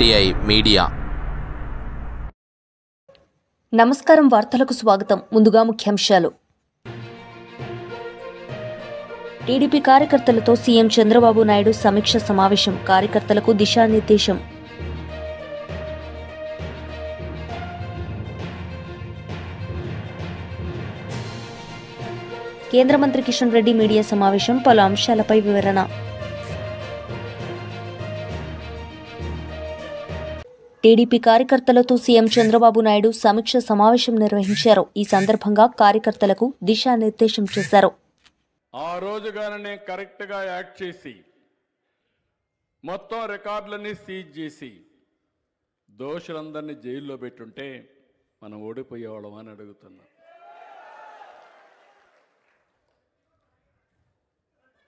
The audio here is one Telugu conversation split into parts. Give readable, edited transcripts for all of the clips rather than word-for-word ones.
RTI media. నమస్కారం. వార్తలకు స్వాగతం. ముందుగా ముఖ్యాంశాలు. టీడీపీ కార్యకర్తలతో సీఎం చంద్రబాబు నాయుడు సమీక్ష సమావేశం. కార్యకర్తలకు దిశానిర్దేశం. కేంద్ర మంత్రి కిషన్ రెడ్డి మీడియా సమావేశం. పలు అంశాలపై వివరణ. టీడీపీ కార్యకర్తలతో సీఎం చంద్రబాబు నాయుడు సమీక్ష సమావేశం నిర్వహించారు. ఈ సందర్భంగా కార్యకర్తలకు దిశానిర్దేశం చేశారు. ఆ రోజుగానే కరెక్ట్గా యాక్ట్ చేసి మొత్తం రికార్డులన్నీ సీజ్ చేసి దోషులందరినీ జైల్లో పెట్టుంటే మనం ఓడిపోయేవాళ్ళం అని అడుగుతున్నా.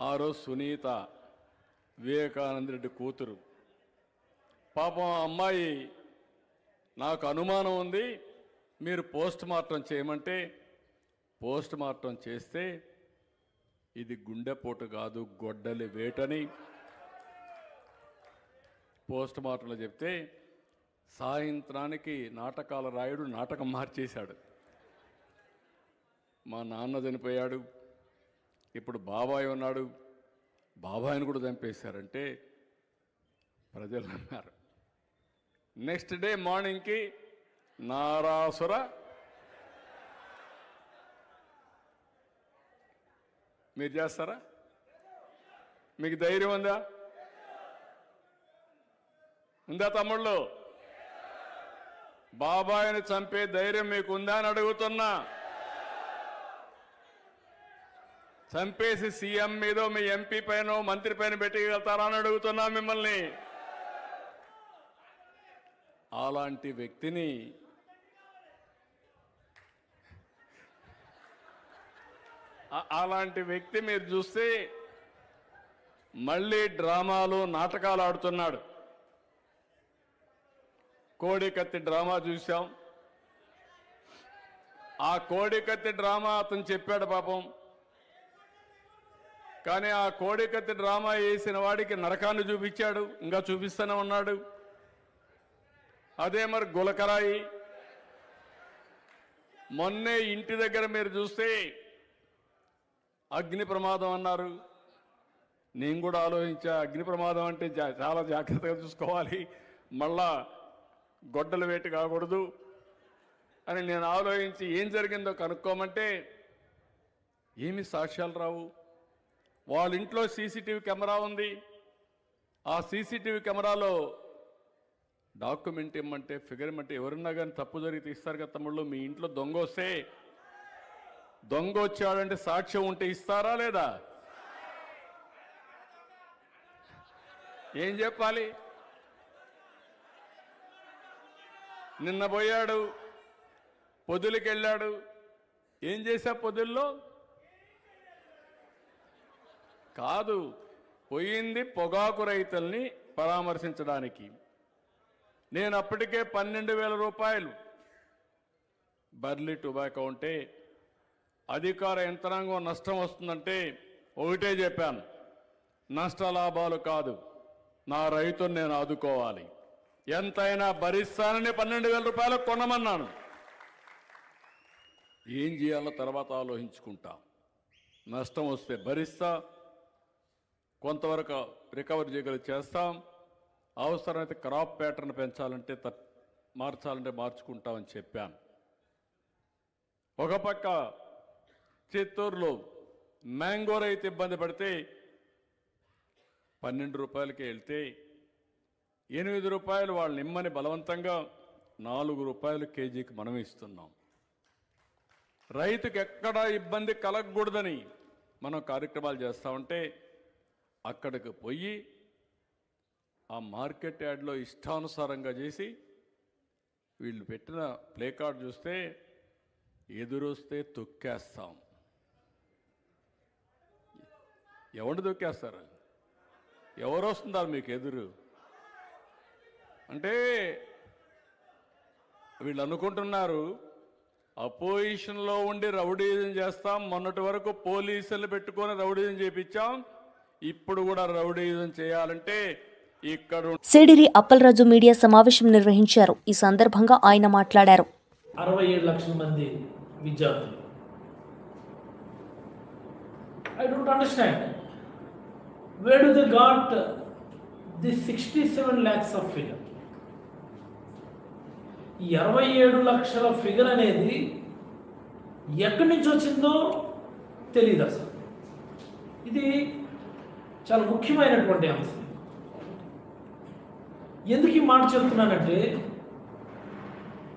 ఆ రోజు సునీత వివేకానంద రెడ్డి కూతురు పాపం అమ్మాయి నాకు అనుమానం ఉంది, మీరు పోస్ట్ మార్టం చేయమంటే పోస్ట్ మార్టం చేస్తే ఇది గుండెపోటు కాదు గొడ్డలి వేటని పోస్ట్ మార్టంలో చెప్తే సాయంత్రానికి నాటకాల రాయుడు నాటకం మార్చేశాడు. మా నాన్న చనిపోయాడు, ఇప్పుడు బాబాయ్ ఉన్నాడు, బాబాయ్ని కూడా చంపేశారంటే ప్రజలు అన్నారు. నెక్స్ట్ డే మార్నింగ్కి నారాసుర మీరు చేస్తారా? మీకు ధైర్యం ఉందా? తమ్ముళ్ళు? బాబాయిని చంపే ధైర్యం మీకు ఉందా అని అడుగుతున్నా. చంపేసి సీఎం మీదో మీ ఎంపీ పైన మంత్రి పైన పెట్టగలుగుతారా అని అడుగుతున్నా మిమ్మల్ని. అలాంటి వ్యక్తిని మీరు చూస్తే మళ్ళీ డ్రామాలు నాటకాలు ఆడుతున్నాడు. కోడికత్తి డ్రామా చూశాం. ఆ కోడికత్తి డ్రామా అతను చెప్పాడు పాపం, కానీ ఆ కోడికత్తి డ్రామా వేసిన వాడికి నరకాన్ని చూపించాడు, ఇంకా చూపిస్తూనే ఉన్నాడు. అదే మరి గులకరాయి మొన్నే ఇంటి దగ్గర మీరు చూస్తే అగ్ని ప్రమాదం అన్నారు. నేను కూడా ఆలోచించా, అగ్ని ప్రమాదం అంటే చాలా జాగ్రత్తగా చూసుకోవాలి, మళ్ళా గొడ్డల వేటు కాకూడదు అని నేను ఆలోచించి ఏం జరిగిందో కనుక్కోమంటే ఏమి సాక్ష్యాలు రావు. వాళ్ళ ఇంట్లో సీసీటీవీ కెమెరా ఉంది. ఆ సీసీటీవీ కెమెరాలో డాక్యుమెంట్ ఇమ్మంటే ఫిగర్ ఇమ్మంటే ఎవరున్నా కానీ తప్పు జరిగితే ఇస్తారు కదా తమ్ముళ్ళు. మీ ఇంట్లో దొంగ వస్తే దొంగ వచ్చాడంటే సాక్ష్యం ఉంటే ఇస్తారా లేదా? ఏం చెప్పాలి? నిన్న పోయాడు, పొదులకి వెళ్ళాడు. ఏం చేశా పొదుల్లో? కాదు, పోయింది పొగాకు రైతుల్ని పరామర్శించడానికి. నేను అప్పటికే 12,000 రూపాయలు బర్లీ టొబాకో ఉంటే అధికార యంత్రాంగం నష్టం వస్తుందంటే ఒకటే చెప్పాను, నష్ట లాభాలు కాదు, నా రైతుని నేను ఆదుకోవాలి, ఎంతైనా భరిస్తానని 12,000 రూపాయలు కొనమన్నాను. ఏం చేయాలో తర్వాత ఆలోచించుకుంటా. నష్టం వస్తే భరిస్తా, కొంతవరకు రికవర్ చేయగలిగి చేస్తాం, అవసరమైతే క్రాప్ ప్యాటర్న్ పెంచాలంటే మార్చాలంటే మార్చుకుంటామని చెప్పాను. ఒక పక్క చిత్తూరులో మ్యాంగో రైతు ఇబ్బంది పడితే 12 రూపాయలకి వెళ్తే 8 రూపాయలు వాళ్ళు నిమ్మని బలవంతంగా 4 రూపాయలు కేజీకి మనం ఇస్తున్నాం. రైతుకి ఎక్కడా ఇబ్బంది కలగకూడదని మనం కార్యక్రమాలు చేస్తామంటే అక్కడికి పోయి ఆ మార్కెట్ యార్డ్లో ఇష్టానుసారంగా చేసి వీళ్ళు పెట్టిన ప్లే కార్డ్ చూస్తే ఎదురొస్తే తొక్కేస్తాం. ఎవరు తొక్కేస్తారు? ఎవరు వస్తున్నారు మీకు ఎదురు అంటే? వీళ్ళు అనుకుంటున్నారు అపోజిషన్లో ఉండి రౌడీజం చేస్తాం. మొన్నటి వరకు పోలీసులు పెట్టుకొని రౌడీజం చేయించాం, ఇప్పుడు కూడా రౌడీజం చేయాలంటే ఇక్కడ సిడిరి అప్పలరాజు మీడియా సమావేశం నిర్వహించారు. ఈ సందర్భంగా ఆయన మాట్లాడారు. 67 లక్షల మంది విద్యార్థులు. I don't understand. Where do they got this 67 lakhs of figure? ఈ 67 లక్షల ఫిగర్ అనేది ఎక్కడి నుంచి వచ్చిందో తెలియదు అసలు. ఇది చాలా ముఖ్యమైనటువంటి అంశం. ఎందుకు ఈ మాట చెప్తున్నానంటే,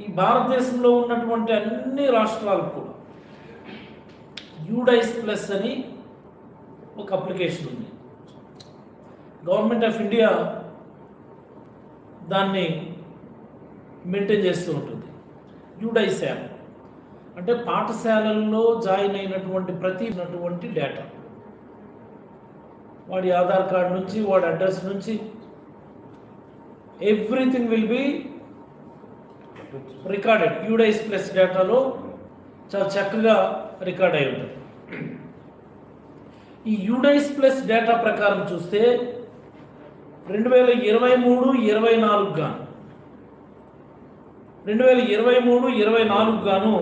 ఈ భారతదేశంలో ఉన్నటువంటి అన్ని రాష్ట్రాలకు కూడా యూడైస్ ప్లస్ అని ఒక అప్లికేషన్ ఉంది. గవర్నమెంట్ ఆఫ్ ఇండియా దాన్ని మెయింటైన్ చేస్తూ ఉంటుంది. యూడైస్ యాప్ అంటే పాఠశాలల్లో జాయిన్ అయినటువంటి డేటా, వాడి ఆధార్ కార్డు నుంచి, వాడి అడ్రస్ నుంచి everything will be recorded. UDISE plus డేటాలో చాలా చక్కగా రికార్డ్ అయి ఉంటుంది. ఈ యూడైస్ ప్లస్ డేటా ప్రకారం చూస్తే 2023-24 గాను 2023-24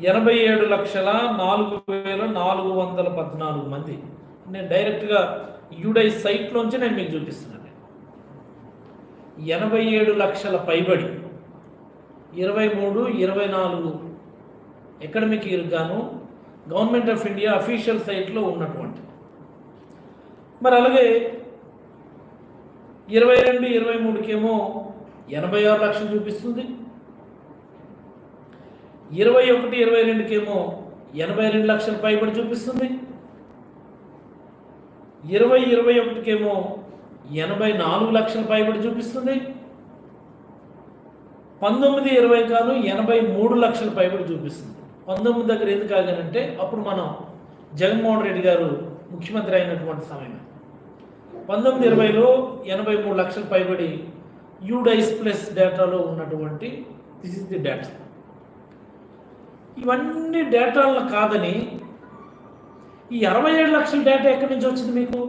87,04,414 మంది. నేను డైరెక్ట్గా యూడైస్ సైట్లోంచి నేను మీకు చూపిస్తున్నాను. 87 లక్షల పైబడి 23-24 అకాడమిక్ ఇయర్ గాను గవర్నమెంట్ ఆఫ్ ఇండియా అఫీషియల్ సైట్లో ఉన్నటువంటి. మరి అలాగే 22-23కేమో 86 లక్షలు చూపిస్తుంది. 21-22కేమో 82 లక్షల పైబడి చూపిస్తుంది. 20-21కేమో 84 లక్షల పైబడి చూపిస్తుంది. 19-20 కాదు 83 లక్షల పైబడి చూపిస్తుంది. 19 దగ్గర ఎందుకు ఆగానంటే అప్పుడు మనం జగన్మోహన్ రెడ్డి గారు ముఖ్యమంత్రి అయినటువంటి సమయం. 19-20లో 83 లక్షల పైబడి యూడైస్ ప్లస్ డేటాలో ఉన్నటువంటి దిస్ ఇస్ ది డేటా. ఇవన్నీ డేటాలను కాదని ఈ 67 లక్షల డేటా ఎక్కడి నుంచి వచ్చింది మీకు?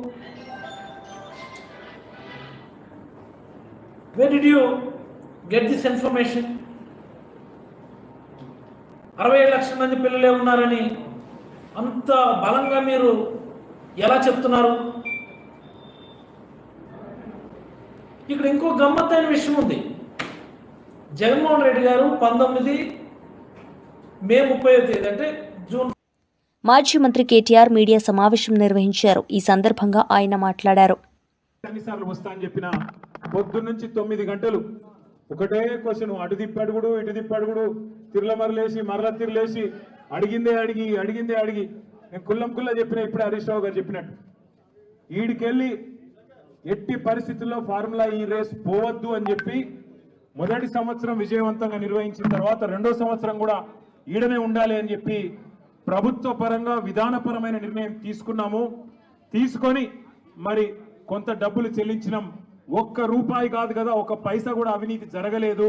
Where did you get this information? 67 లక్షల మంది పిల్లలే ఉన్నారని అంత బలంగా మీరు ఎలా చెప్తున్నారు? ఇక్కడ ఇంకో గమ్మత్తైన విషయం ఉంది. జగన్మోహన్ రెడ్డి గారు 19 మే 30 అంటే జూన్ మాజీ మంత్రి కేటీఆర్ మీడియా సమావేశం నిర్వహించారు. ఈ సందర్భంగా ఆయన మాట్లాడారు. అన్నిసార్లు వస్తా అని చెప్పిన పొద్దు నుంచి 9 గంటలు ఒకటే క్వశ్చన్, అటు తిప్పడుగుడు ఇటు తిప్పడుగుడు, తిరులమరలేసి మరల తిరలేసి అడిగిందే అడిగి నేను కుల్లా చెప్పిన ఇప్పుడే హరీష్ రావు గారు చెప్పినట్టు ఈడికెళ్ళి ఎట్టి పరిస్థితుల్లో ఫార్ములా ఈ రేస్ పోవద్దు అని చెప్పి మొదటి సంవత్సరం విజయవంతంగా నిర్వహించిన తర్వాత రెండో సంవత్సరం కూడా ఈడనే ఉండాలి అని చెప్పి ప్రభుత్వ పరంగా విధానపరమైన నిర్ణయం తీసుకొని మరి కొంత డబ్బులు చెల్లించినాం. ఒక్క రూపాయి కాదు కదా, ఒక పైసా కూడా అవినీతి జరగలేదు.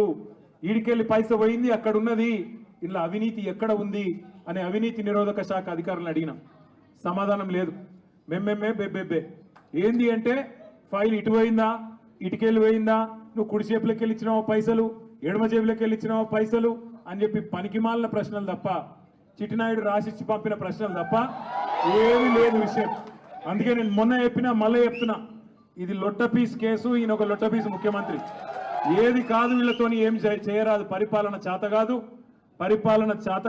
ఈడికెళ్ళి పైసా పోయింది, అక్కడ ఉన్నది, ఇలా అవినీతి ఎక్కడ ఉంది అనే అవినీతి నిరోధక శాఖ అధికారులను అడిగినాం. సమాధానం లేదు. బెబ్బెబ్బే ఏంది అంటే ఫైల్ ఇటు పోయిందా, ఇటుకెళ్ళి పోయిందా, నువ్వు కుడి చేపులకి వెళ్ళి ఇచ్చినావో పైసలు, ఎడమ జేబులకి వెళ్ళి ఇచ్చినావో పైసలు అని చెప్పి పనికిమాలిన ప్రశ్నలు తప్ప, చిట్టినాయుడు రాసిచ్చి పంపిన ప్రశ్నలు తప్ప ఏమీ లేదు విషయం. అందుకే నేను మొన్న చెప్పినా మళ్ళీ చెప్తున్నా, ఇది లొట్టపీస్ కేసు, ఈయన ఒక లొట్టపీస్ ముఖ్యమంత్రి. ఏది కాదు వీళ్ళతోని ఏం చేయరాదు. పరిపాలన చేత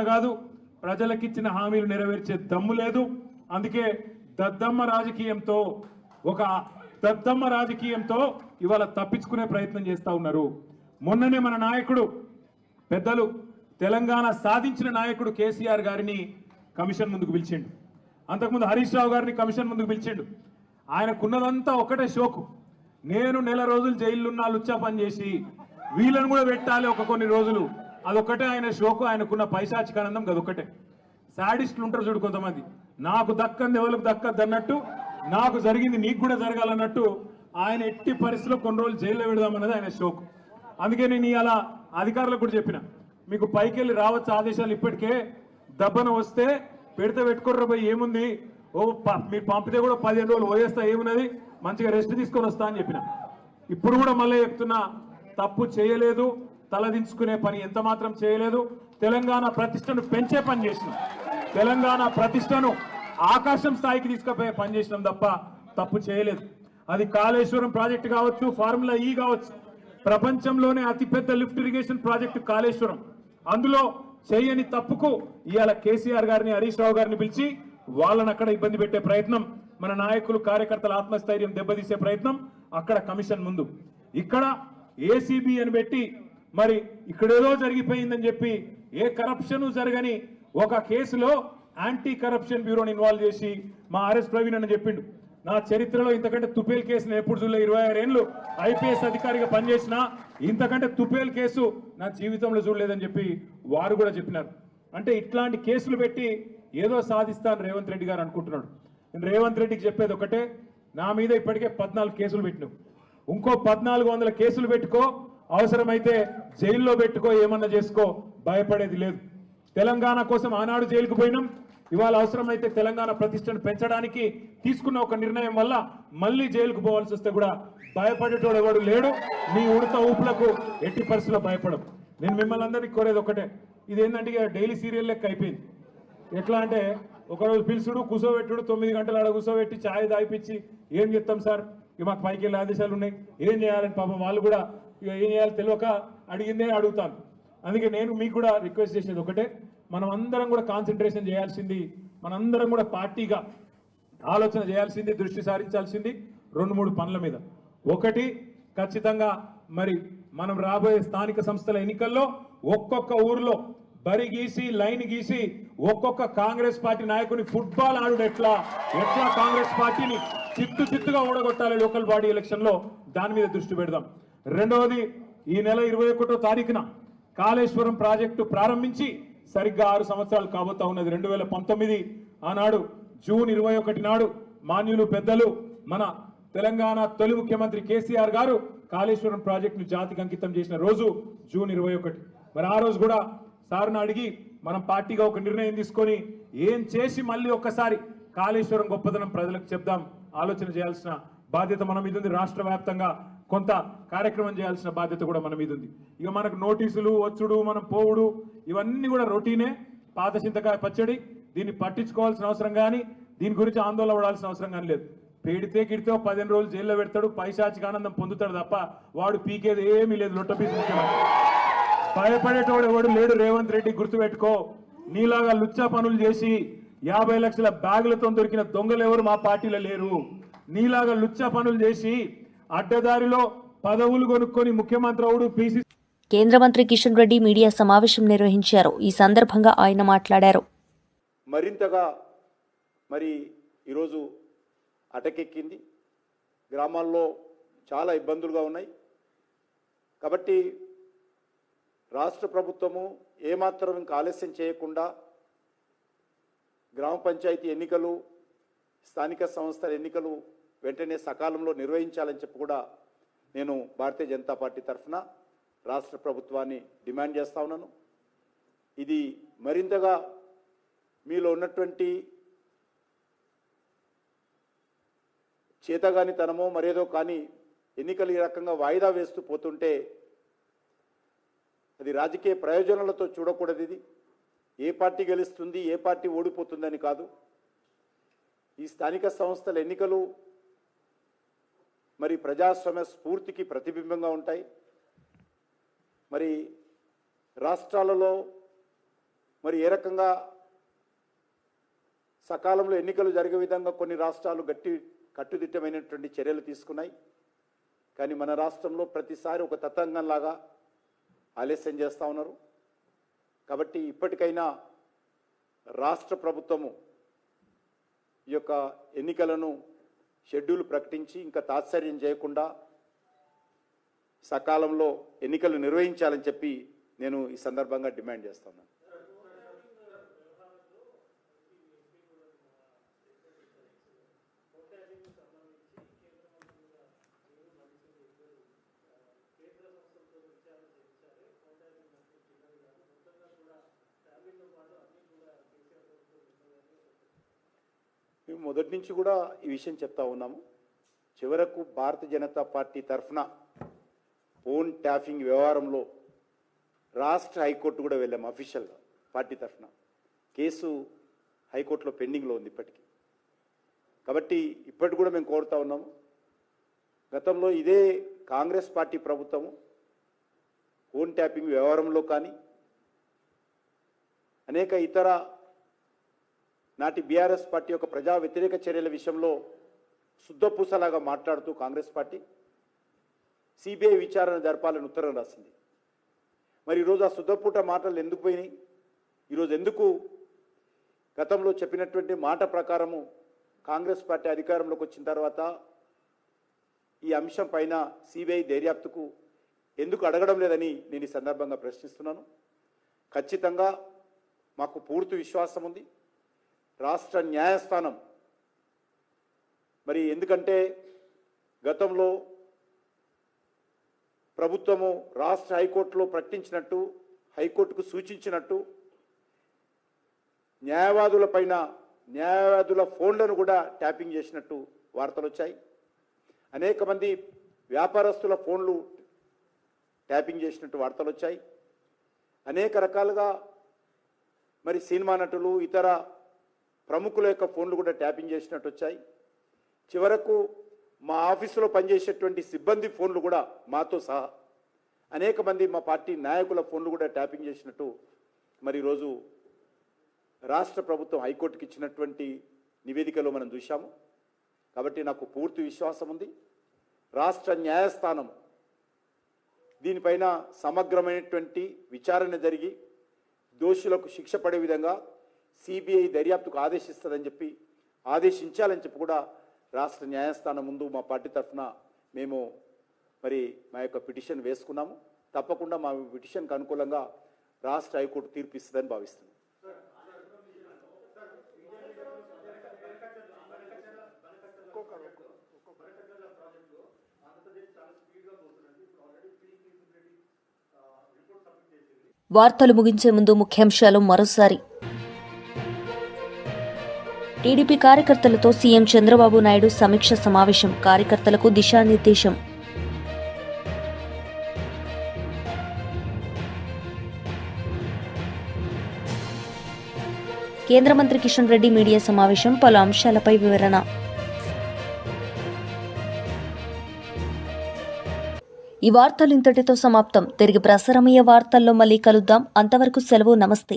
కాదు, ప్రజలకిచ్చిన హామీలు నెరవేర్చే దమ్ము లేదు. అందుకే దద్దమ్మ రాజకీయంతో ఇవాళ తప్పించుకునే ప్రయత్నం చేస్తూ ఉన్నారు. మొన్ననే మన నాయకుడు పెద్దలు తెలంగాణ సాధించిన నాయకుడు కేసీఆర్ గారిని కమిషన్ ముందుకు పిలిచిండు. అంతకుముందు హరీష్ రావు గారిని కమిషన్ ముందుకు పిలిచిండు. ఆయనకున్నదంతా ఒకటే షోకు, నేను నెల రోజులు జైలున్నా లుచ్చా పని చేసి వీళ్ళను కూడా పెట్టాలి ఒక కొన్ని రోజులు, అదొక్కటే ఆయన షోకు. ఆయనకున్న పైశాచికానందం గదొక్కటే. సాడిస్టులు ఉంటారు చూడు కొంతమంది, నాకు దక్కంది ఎవరికి దక్కద్దు అన్నట్టు, నాకు జరిగింది నీకు కూడా జరగాలన్నట్టు ఆయన ఎట్టి పరిస్థితిలో కొన్ని రోజులు జైల్లో పెడదామన్నది ఆయన షోకు. అందుకే నేను ఇలా అధికారులకు కూడా చెప్పిన, మీకు పైకి వెళ్ళి రావచ్చు ఆదేశాలు, ఇప్పటికే దబ్బన వస్తే పెడితే పెట్టుకోర్ర పోయి ఏముంది, మీరు పంపితే కూడా 15 రోజులు పోయేస్తా ఏమున్నది, మంచిగా రెస్ట్ తీసుకొని వస్తా అని చెప్పిన. ఇప్పుడు కూడా మళ్ళీ చెప్తున్నా, తప్పు చేయలేదు, తలదించుకునే పని ఎంత మాత్రం చేయలేదు. తెలంగాణ ప్రతిష్టను పెంచే పని చేసినాం, తెలంగాణ ప్రతిష్టను ఆకాశం స్థాయికి తీసుకుపోయే పని చేసినాం తప్ప తప్పు చేయలేదు. అది కాళేశ్వరం ప్రాజెక్టు కావచ్చు, ఫార్ములా ఈ కావచ్చు, ప్రపంచంలోనే అతిపెద్ద లిఫ్ట్ ఇరిగేషన్ ప్రాజెక్టు కాళేశ్వరం. అందులో చేయని తప్పుకు ఇవాళ కేసీఆర్ గారిని, హరీష్ రావు గారిని పిలిచి వాళ్ళని అక్కడ ఇబ్బంది పెట్టే ప్రయత్నం, మన నాయకులు కార్యకర్తల ఆత్మస్థైర్యం దెబ్బతీసే ప్రయత్నం అక్కడ కమిషన్ ముందు. ఇక్కడ ఏసీబీ అని పెట్టి మరి ఇక్కడేదో జరిగిపోయిందని చెప్పి ఏ కరప్షన్ జరగని ఒక కేసులో యాంటీ కరప్షన్ బ్యూరోని ఇన్వాల్వ్ చేసి మా ఆర్ఎస్ ప్రవీణ్ అని చెప్పిండు, నా చరిత్రలో ఇంతకంటే తుపేల్ కేసు నేను ఎప్పుడు చూడలే, 26 ఏళ్ళు ఐపీఎస్ అధికారిగా పనిచేసిన ఇంతకంటే తుపేల్ కేసు నా జీవితంలో చూడలేదని చెప్పి వారు కూడా చెప్పినారు. అంటే ఇట్లాంటి కేసులు పెట్టి ఏదో సాధిస్తాను రేవంత్ రెడ్డి గారు అనుకుంటున్నాడు. నేను రేవంత్ రెడ్డికి చెప్పేది ఒకటే, నా మీద ఇప్పటికే 14 కేసులు పెట్టినావు, ఇంకో 1400 కేసులు పెట్టుకో, అవసరమైతే జైల్లో పెట్టుకో, ఏమన్నా చేసుకో, భయపడేది లేదు. తెలంగాణ కోసం ఆనాడు జైలుకు పోయినాం, ఇవాళ అవసరమైతే తెలంగాణ ప్రతిష్టను పెంచడానికి తీసుకున్న ఒక నిర్ణయం వల్ల మళ్ళీ జైలుకు పోవాల్సి వస్తే కూడా భయపడేటోడు ఎవడు లేడు. మీ ఉడత ఊపులకు ఎట్టి పరిస్థితుల్లో భయపడం. నేను మిమ్మల్ని అందరినీ కోరేది ఒకటే, ఇదేంటంటే ఇక డైలీ సీరియల్ లెక్క అయిపోయింది. ఎట్లా అంటే ఒకరోజు పిలుచుడు, కూర్చోబెట్టుడు, 9 గంటలు ఆడ కూర్చోబెట్టి ఛాయ్ దాయిపించి ఏం చెప్తాం సార్, ఇక మాకు పైకి వెళ్ళే ఆదేశాలు ఉన్నాయి, ఏం చేయాలని పాపం వాళ్ళు కూడా ఇక ఏం చేయాలి తెలియక అడిగిందే అడుగుతాను. అందుకే నేను మీకు కూడా రిక్వెస్ట్ చేసేది ఒకటే, మనం అందరం కూడా కాన్సన్ట్రేషన్ చేయాల్సింది, మనందరం కూడా పార్టీగా ఆలోచన చేయాల్సింది, దృష్టి సారించాల్సింది 2-3 పనుల మీద. ఒకటి, ఖచ్చితంగా మరి మనం రాబోయే స్థానిక సంస్థల ఎన్నికల్లో ఒక్కొక్క ఊర్లో బరి గీసి లైన్ గీసి ఒక్కొక్క కాంగ్రెస్ పార్టీ నాయకుని ఫుట్బాల్ ఆడుడు ఎట్లా కాంగ్రెస్ పార్టీని చిత్తుగా ఓడగొట్టాలి లోకల్ బాడీ ఎలక్షన్ లో, దాని మీద దృష్టి పెడదాం. రెండవది, ఈ నెల 21వ తారీఖున కాళేశ్వరం ప్రాజెక్టు ప్రారంభించి సరిగ్గా 6 సంవత్సరాలు కాబోతా ఉన్నది. 2019 ఆనాడు జూన్ 21 నాడు మాన్యులు పెద్దలు మన తెలంగాణ తొలి ముఖ్యమంత్రి కేసీఆర్ గారు కాళేశ్వరం ప్రాజెక్టును జాతికి అంకితం చేసిన రోజు జూన్ 21. మరి ఆ రోజు కూడా సార్ను అడిగి మనం పార్టీగా ఒక నిర్ణయం తీసుకొని ఏం చేసి మళ్ళీ ఒక్కసారి కాళేశ్వరం గొప్పదనం ప్రజలకు చెప్దాం, ఆలోచన చేయాల్సిన బాధ్యత మన మీద ఉంది. రాష్ట్ర వ్యాప్తంగా కొంత కార్యక్రమం చేయాల్సిన బాధ్యత కూడా మన మీద ఉంది. ఇక మనకు నోటీసులు వచ్చుడు, మనం పోవుడు, ఇవన్నీ కూడా రొటీనే, పాత చింతకాయ పచ్చడి. దీన్ని పట్టించుకోవాల్సిన అవసరం కానీ, దీని గురించి ఆందోళన పడాల్సిన అవసరం కానీ లేదు. పెడితే కిడితే 15 రోజులు జైల్లో పెడతాడు, పైశాచిక ఆనందం పొందుతాడు తప్ప వాడు పీకేది ఏమీ లేదు. లొట్టపీసు ముఖ్యమంత్రి, భయపడేటోడు ఎవడు లేడు. రేవంత్ రెడ్డి గుర్తుపెట్టుకో, నీలాగా లుచ్చా పనులు చేసి 50 లక్షల బ్యాగులతో దొరికిన దొంగలు ఎవరు మా పార్టీలో లేరు. నీలాగా లుచ్చా పనులు చేసి అడ్డదారిలో పదవులు కొనుక్కొని ముఖ్యమంత్రి అవుడు పీసీ. కేంద్ర మంత్రి కిషన్ రెడ్డి మీడియా సమావేశం నిర్వహించారు. ఈ సందర్భంగా ఆయన మాట్లాడారు. మరింతగా మరి ఈరోజు అటకెక్కింది, గ్రామాల్లో చాలా ఇబ్బందులుగా ఉన్నాయి. కాబట్టి రాష్ట్ర ప్రభుత్వము ఏమాత్రం ఇంకా ఆలస్యం చేయకుండా గ్రామ పంచాయతీ ఎన్నికలు, స్థానిక సంస్థల ఎన్నికలు వెంటనే సకాలంలో నిర్వహించాలని చెప్పి కూడా నేను భారతీయ జనతా పార్టీ తరఫున రాష్ట్ర ప్రభుత్వాన్ని డిమాండ్ చేస్తా ఉన్నాను. ఇది మరింతగా మీలో ఉన్నటువంటి చేతగానితనమో మరేదో కానీ ఎన్నికలు ఈ రకంగా వాయిదా వేస్తూ పోతుంటే అది రాజకీయ ప్రయోజనాలతో చూడకూడదు. ఇది ఏ పార్టీ గెలుస్తుంది, ఏ పార్టీ ఓడిపోతుందని కాదు. ఈ స్థానిక సంస్థల ఎన్నికలు మరి ప్రజాస్వామ్య స్ఫూర్తికి ప్రతిబింబంగా ఉంటాయి. మరి రాష్ట్రాలలో మరి ఏ రకంగా సకాలంలో ఎన్నికలు జరిగే విధంగా కొన్ని రాష్ట్రాలు కట్టుదిట్టమైనటువంటి చర్యలు తీసుకున్నాయి. కానీ మన రాష్ట్రంలో ప్రతిసారి ఒక తతంగంలాగా ఆలస్యం చేస్తూ ఉన్నారు. కాబట్టి ఇప్పటికైనా రాష్ట్ర ప్రభుత్వము ఈ యొక్క ఎన్నికలను షెడ్యూల్ ప్రకటించి ఇంకా తాత్సర్యం చేయకుండా సకాలంలో ఎన్నికలు నిర్వహించాలని చెప్పి నేను ఈ సందర్భంగా డిమాండ్ చేస్తున్నాను. మేము మొదటి నుంచి కూడా ఈ విషయం చెప్తా ఉన్నాము. చివరకు భారతీయ జనతా పార్టీ తరఫున ఫోన్ ట్యాపింగ్ వ్యవహారంలో రాష్ట్ర హైకోర్టు కూడా వెళ్ళాము అఫీషియల్గా పార్టీ తరఫున. కేసు హైకోర్టులో పెండింగ్లో ఉంది ఇప్పటికీ. కాబట్టి ఇప్పటికి కూడా మేము కోరుతా ఉన్నాము, గతంలో ఇదే కాంగ్రెస్ పార్టీ ప్రభుత్వము ఫోన్ ట్యాపింగ్ వ్యవహారంలో కానీ అనేక ఇతర నాటి బీఆర్ఎస్ పార్టీ యొక్క ప్రజా వ్యతిరేక చర్యల విషయంలో శుద్ధపూసలాగా మాట్లాడుతూ కాంగ్రెస్ పార్టీ సిబిఐ విచారణ జరపాలని ఉత్తరం రాసింది. మరి ఈరోజు ఆ శుద్ధపూట మాటలు ఎందుకు పోయినాయి? ఈరోజు ఎందుకు గతంలో చెప్పినటువంటి మాట ప్రకారము కాంగ్రెస్ పార్టీ అధికారంలోకి వచ్చిన తర్వాత ఈ అంశం పైన సిబిఐ దర్యాప్తుకు ఎందుకు అడగడం లేదని నేను ఈ సందర్భంగా ప్రశ్నిస్తున్నాను. ఖచ్చితంగా మాకు పూర్తి విశ్వాసం ఉంది రాష్ట్ర న్యాయస్థానం. మరి ఎందుకంటే గతంలో ప్రభుత్వము రాష్ట్ర హైకోర్టులో ప్రకటించినట్టు, హైకోర్టుకు సూచించినట్టు న్యాయవాదుల ఫోన్లను కూడా ట్యాపింగ్ చేసినట్టు వార్తలు వచ్చాయి. అనేక మంది వ్యాపారస్తుల ఫోన్లు ట్యాపింగ్ చేసినట్టు వార్తలు వచ్చాయి. అనేక రకాలుగా మరి సినిమా నటులు, ఇతర ప్రముఖుల యొక్క ఫోన్లు కూడా ట్యాపింగ్ చేసినట్టు వచ్చాయి. చివరకు మా ఆఫీసులో పనిచేసేటువంటి సిబ్బంది ఫోన్లు కూడా మాతో సహా అనేక మంది మా పార్టీ నాయకుల ఫోన్లు కూడా ట్యాపింగ్ చేసినట్టు మరి ఈరోజు రాష్ట్ర ప్రభుత్వం హైకోర్టుకి ఇచ్చినటువంటి నివేదికలో మనం చూశాము. కాబట్టి నాకు పూర్తి విశ్వాసం ఉంది రాష్ట్ర న్యాయస్థానం దీనిపైన సమగ్రమైనటువంటి విచారణ జరిగి దోషులకు శిక్ష పడే విధంగా సిబిఐ దర్యాప్తుకు ఆదేశించాలని చెప్పి కూడా రాష్ట్ర న్యాయస్థానం ముందు మా పార్టీ తరఫున మేము మరి మా యొక్క పిటిషన్ వేసుకున్నాము. తప్పకుండా మా పిటిషన్కి అనుకూలంగా రాష్ట్ర హైకోర్టు తీర్పు ఇస్తుందని భావిస్తున్నాం. వార్తలు ముగించే ముందు ముఖ్యాంశాలు మరోసారి. టీడీపీ కార్యకర్తలతో సీఎం చంద్రబాబు నాయుడు సమీక్ష సమావేశం, కార్యకర్తలకు దిశానిర్దేశం. కేంద్ర మంత్రి కిషన్ రెడ్డి మీడియా సమావేశం, పలు అంశాలపై వివరణ. ఈ వార్తలు ఇంతటితో సమాప్తం. తిరిగి ప్రసారమయ్యే వార్తల్లో మళ్ళీ కలుద్దాం. అంతవరకు సెలవు. నమస్తే.